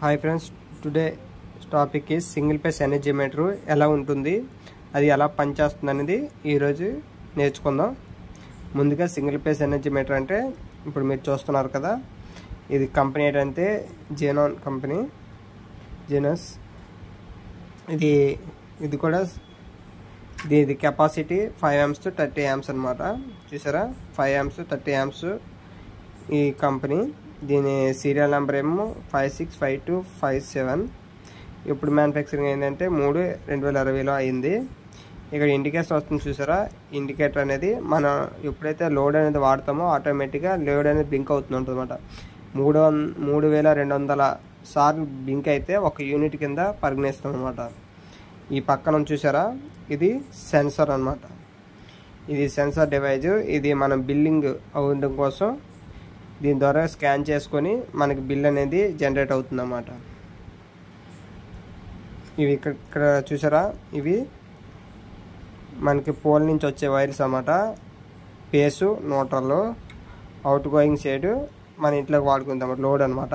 Hi friends, today topic is single phase energy meter ఎలా ఉంటుంది, అది ఎలా పనిచేస్తుంది అనేది ఈరోజు నేర్చుకుందాం. ముందుగా సింగిల్ ఫేస్ ఎనర్జీ మీటర్ అంటే ఇప్పుడు మీరు చూస్తున్నారు కదా, ఇది కంపెనీ ఏంటంటే జెనాన్ కంపెనీ, జెనస్. ఇది కూడా ఇది కెపాసిటీ 5 amps to 30 amps అనమాట. చూసారా, 5 amps to 30 amps ఈ కంపెనీ. దీని సీరియల్ నెంబర్ ఏమో 565257. ఇప్పుడు మ్యానుఫ్యాక్చరింగ్ ఏంటంటే 3/2020లో అయింది. ఇక్కడ ఇండికేషన్ వస్తుంది చూసారా, ఇండికేటర్ అనేది మనం ఎప్పుడైతే లోడ్ అనేది వాడతామో ఆటోమేటిక్గా లోడ్ అనేది బ్లింక్ అవుతుంది అనమాట. 3200 సార్లు బ్లింక్ అయితే ఒక యూనిట్ కింద పరిగణిస్తాం అనమాట. ఈ పక్కన చూసారా, ఇది సెన్సర్ అనమాట. ఇది సెన్సర్ డివైజ్. ఇది మనం బిల్లింగ్ అవ్వడం కోసం దీని ద్వారా స్కాన్ చేసుకొని మనకి బిల్ అనేది జనరేట్ అవుతుంది అన్నమాట. ఇవి ఇక్కడ చూసారా, ఇవి మనకి పోల్ నుంచి వచ్చే వైర్స్ అన్నమాట. Face neutral, out going side మన ఇంట్లోకి వాడుకుందాం లోడ్ అనమాట.